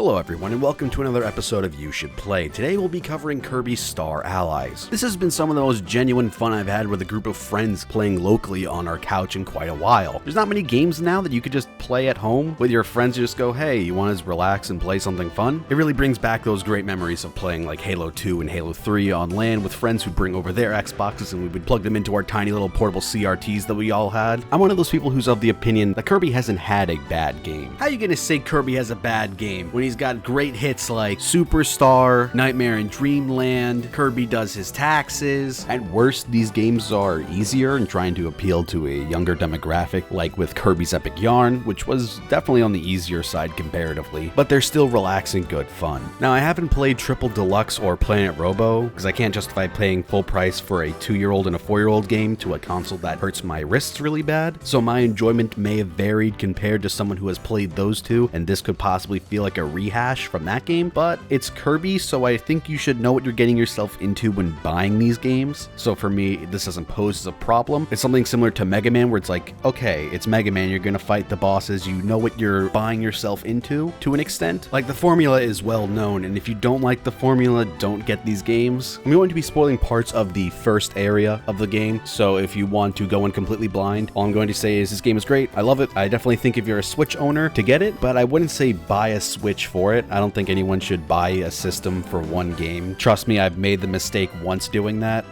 Hello everyone and welcome to another episode of You Should Play. Today we'll be covering Kirby Star Allies. This has been some of the most genuine fun I've had with a group of friends playing locally on our couch in quite a while. There's not many games now that you could just play at home with your friends and just go, hey, you want to relax and play something fun? It really brings back those great memories of playing like Halo 2 and Halo 3 on LAN with friends who'd bring over their Xboxes and we would plug them into our tiny little portable CRTs that we all had. I'm one of those people who's of the opinion that Kirby hasn't had a bad game. How are you gonna say Kirby has a bad game when he's got great hits like Superstar, Nightmare in Dreamland, Kirby Does His Taxes? At worst, these games are easier and trying to appeal to a younger demographic, like with Kirby's Epic Yarn, which was definitely on the easier side comparatively, but they're still relaxing good fun. Now, I haven't played Triple Deluxe or Planet Robo, because I can't justify paying full price for a 2-year-old and a 4-year-old game to a console that hurts my wrists really bad, so my enjoyment may have varied compared to someone who has played those two, and this could possibly feel like a rehash from that game, but it's Kirby, so I think you should know what you're getting yourself into when buying these games. So for me, this doesn't pose as a problem. It's something similar to Mega Man, where it's like, okay, it's Mega Man, you're gonna fight the bosses, you know what you're buying yourself into to an extent. Like, the formula is well known, and if you don't like the formula, don't get these games. I'm going to be spoiling parts of the first area of the game, so if you want to go in completely blind, all I'm going to say is this game is great, I love it. I definitely think if you're a Switch owner to get it, but I wouldn't say buy a Switch for it. I don't think anyone should buy a system for one game. Trust me, I've made the mistake once doing that.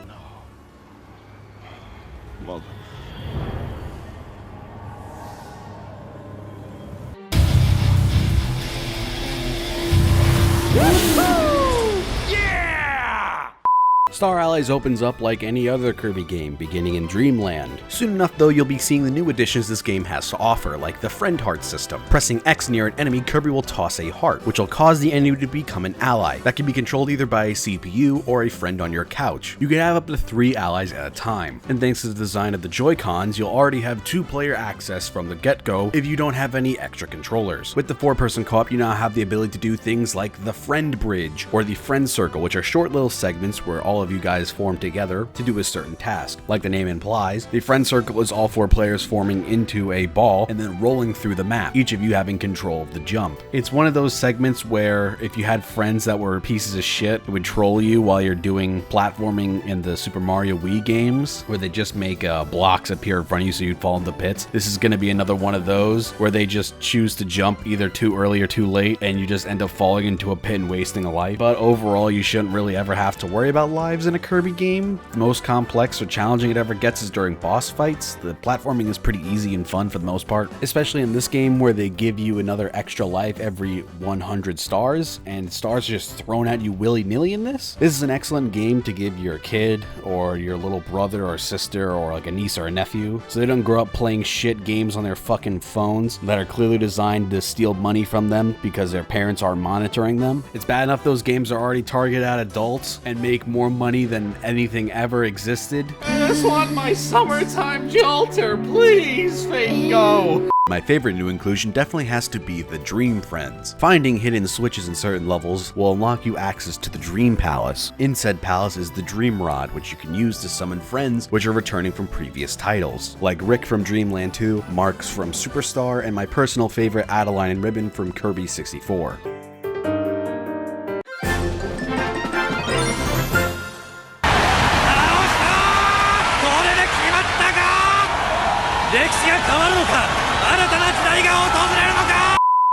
Well, Star Allies opens up like any other Kirby game, beginning in Dreamland. Soon enough though, you'll be seeing the new additions this game has to offer, like the Friend Heart system. Pressing X near an enemy, Kirby will toss a heart, which will cause the enemy to become an ally. That can be controlled either by a CPU or a friend on your couch. You can have up to 3 allies at a time, and thanks to the design of the Joy-Cons, you'll already have 2-player access from the get-go if you don't have any extra controllers. With the 4-person co-op, you now have the ability to do things like the Friend Bridge or the Friend Circle, which are short little segments where all of you guys form together to do a certain task. Like the name implies, the Friend Circle is all 4 players forming into a ball and then rolling through the map, each of you having control of the jump. It's one of those segments where if you had friends that were pieces of shit, it would troll you while you're doing platforming in the Super Mario Wii games, where they just make blocks appear in front of you so you'd fall in the pits. This is going to be another one of those where they just choose to jump either too early or too late, and you just end up falling into a pit and wasting a life. But overall, you shouldn't really ever have to worry about lives in a Kirby game. The most complex or challenging it ever gets is during boss fights. The platforming is pretty easy and fun for the most part, especially in this game where they give you another extra life every 100 stars, and stars are just thrown at you willy-nilly in this. This is an excellent game to give your kid or your little brother or sister or like a niece or a nephew, so they don't grow up playing shit games on their fucking phones that are clearly designed to steal money from them because their parents are monitoring them. It's bad enough those games are already targeted at adults and make more money than anything ever existed. I just want my summertime jolter, please, Fate Go! My favorite new inclusion definitely has to be the Dream Friends. Finding hidden switches in certain levels will unlock you access to the Dream Palace. In said palace is the Dream Rod, which you can use to summon friends which are returning from previous titles, like Rick from Dreamland 2, Marks from Superstar, and my personal favorite Adeline and Ribbon from Kirby 64.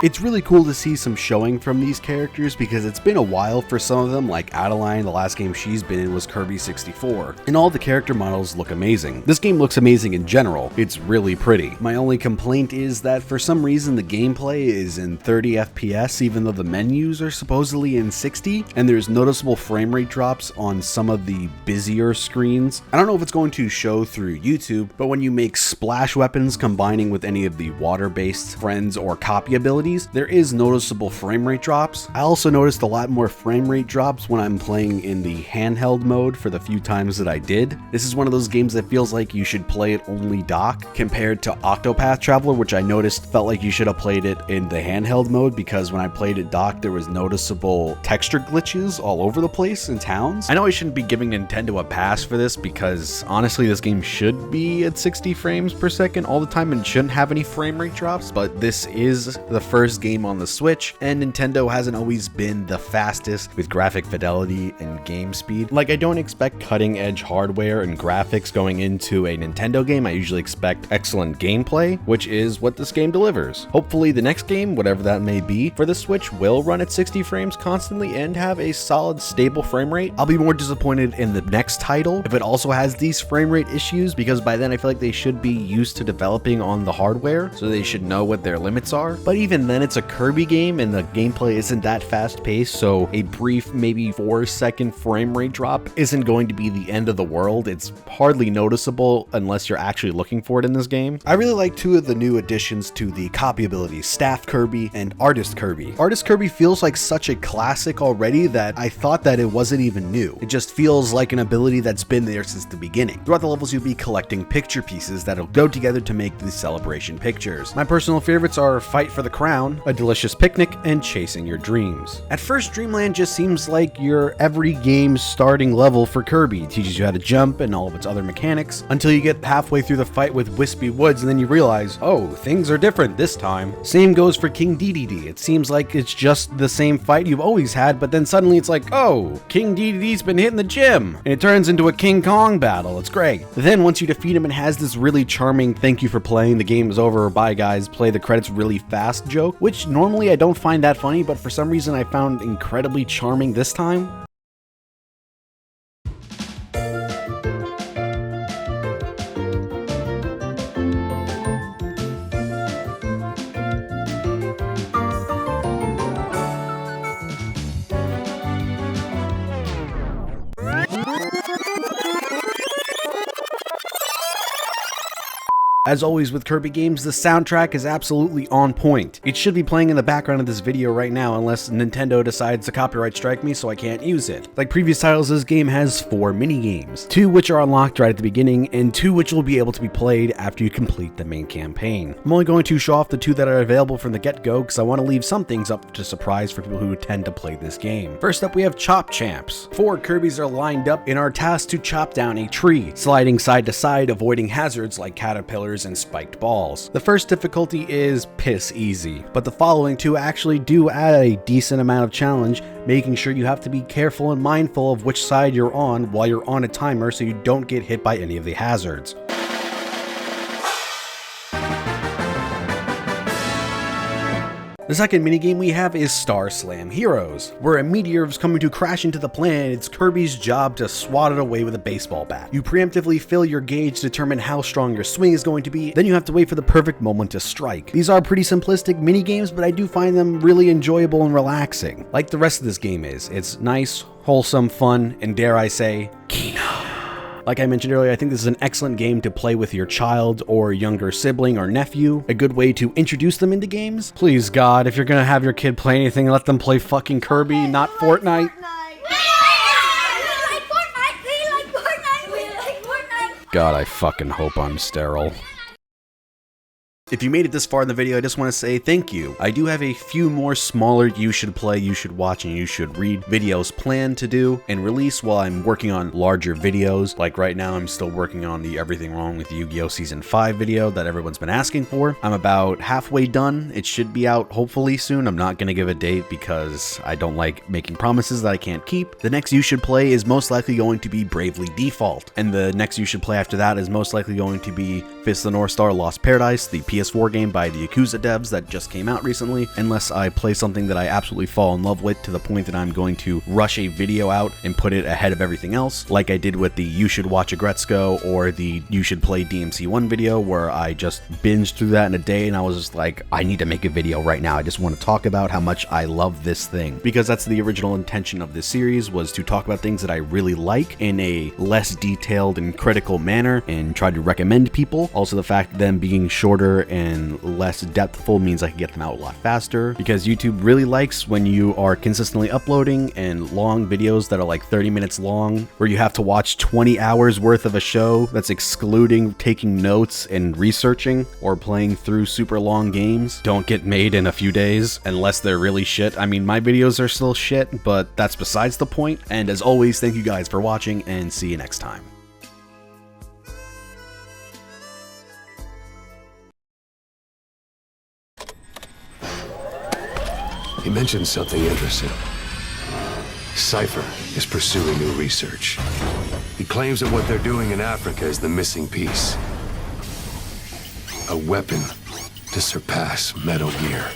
It's really cool to see some showing from these characters because it's been a while for some of them, like Adeline, the last game she's been in was Kirby 64, and all the character models look amazing. This game looks amazing in general, it's really pretty. My only complaint is that for some reason the gameplay is in 30 FPS even though the menus are supposedly in 60, and there's noticeable frame rate drops on some of the busier screens. I don't know if it's going to show through YouTube, but when you make splash weapons combining with any of the water-based friends or copy abilities, there is noticeable frame rate drops. I also noticed a lot more frame rate drops when I'm playing in the handheld mode for the few times that I did. This is one of those games that feels like you should play it only dock compared to Octopath Traveler, which I noticed felt like you should have played it in the handheld mode because when I played it dock, there was noticeable texture glitches all over the place in towns. I know I shouldn't be giving Nintendo a pass for this because honestly this game should be at 60 frames per second all the time and shouldn't have any frame rate drops, but this is the first first game on the Switch, and Nintendo hasn't always been the fastest with graphic fidelity and game speed. Like, I don't expect cutting edge hardware and graphics going into a Nintendo game. I usually expect excellent gameplay, which is what this game delivers. Hopefully the next game, whatever that may be, for the Switch will run at 60 frames constantly and have a solid, stable frame rate. I'll be more disappointed in the next title if it also has these frame rate issues, because by then I feel like they should be used to developing on the hardware, so they should know what their limits are. But even then, it's a Kirby game and the gameplay isn't that fast paced, so a brief, maybe 4-second frame rate drop isn't going to be the end of the world. It's hardly noticeable unless you're actually looking for it in this game. I really like two of the new additions to the copy abilities, Staff Kirby and Artist Kirby. Artist Kirby feels like such a classic already that I thought that it wasn't even new. It just feels like an ability that's been there since the beginning. Throughout the levels, you'll be collecting picture pieces that'll go together to make the celebration pictures. My personal favorites are Fight for the Crown, A Delicious Picnic, and Chasing Your Dreams. At first, Dreamland just seems like your every game's starting level for Kirby. It teaches you how to jump and all of its other mechanics until you get halfway through the fight with Wispy Woods, and then you realize, oh, things are different this time. Same goes for King Dedede. It seems like it's just the same fight you've always had, but then suddenly it's like, oh, King Dedede's been hitting the gym, and it turns into a King Kong battle. It's great. Then once you defeat him, it has this really charming "thank you for playing, the game is over, bye guys, play the credits really fast" joke, which normally I don't find that funny, but for some reason I found incredibly charming this time. As always with Kirby games, the soundtrack is absolutely on point. It should be playing in the background of this video right now unless Nintendo decides to copyright strike me so I can't use it. Like previous titles, this game has 4 mini-games, 2 which are unlocked right at the beginning, and 2 which will be able to be played after you complete the main campaign. I'm only going to show off the 2 that are available from the get-go because I want to leave some things up to surprise for people who tend to play this game. First up, we have Chop Champs. 4 Kirbys are lined up and are tasked to chop down a tree, sliding side to side, avoiding hazards like caterpillars and spiked balls. The first difficulty is piss easy, but the following 2 actually do add a decent amount of challenge, making sure you have to be careful and mindful of which side you're on while you're on a timer so you don't get hit by any of the hazards. The second minigame we have is Star Slam Heroes, where a meteor is coming to crash into the planet. It's Kirby's job to swat it away with a baseball bat. You preemptively fill your gauge to determine how strong your swing is going to be, then you have to wait for the perfect moment to strike. These are pretty simplistic minigames, but I do find them really enjoyable and relaxing. Like the rest of this game is. It's nice, wholesome, fun, and dare I say, kino. Like I mentioned earlier, I think this is an excellent game to play with your child or younger sibling or nephew. A good way to introduce them into games. Please God, if you're gonna have your kid play anything, let them play fucking Kirby, not Fortnite. God, I fucking hope I'm sterile. If you made it this far in the video, I just want to say thank you. I do have a few more smaller you should play, you should watch, and you should read videos planned to do and release while I'm working on larger videos. Like right now, I'm still working on the Everything Wrong with Yu-Gi-Oh! Season 5 video that everyone's been asking for. I'm about halfway done. It should be out hopefully soon. I'm not going to give a date because I don't like making promises that I can't keep. The next you should play is most likely going to be Bravely Default. And the next you should play after that is most likely going to be Fist of the North Star Lost Paradise, the PS4 game by the Yakuza devs that just came out recently, unless I play something that I absolutely fall in love with to the point that I'm going to rush a video out and put it ahead of everything else, like I did with the You Should Watch Agretzko or the You Should Play DMC1 video, where I just binged through that in a day and I was just like, I need to make a video right now. I just want to talk about how much I love this thing, because that's the original intention of this series, was to talk about things that I really like in a less detailed and critical manner and try to recommend people. Also, the fact them being shorter and less depthful means I can get them out a lot faster, because YouTube really likes when you are consistently uploading and long videos that are like 30 minutes long, where you have to watch 20 hours worth of a show that's excluding taking notes and researching or playing through super long games, don't get made in a few days unless they're really shit. I mean, my videos are still shit, but that's besides the point. And as always, thank you guys for watching and see you next time. He mentioned something interesting. Cypher is pursuing new research. He claims that what they're doing in Africa is the missing piece. A weapon to surpass Metal Gear.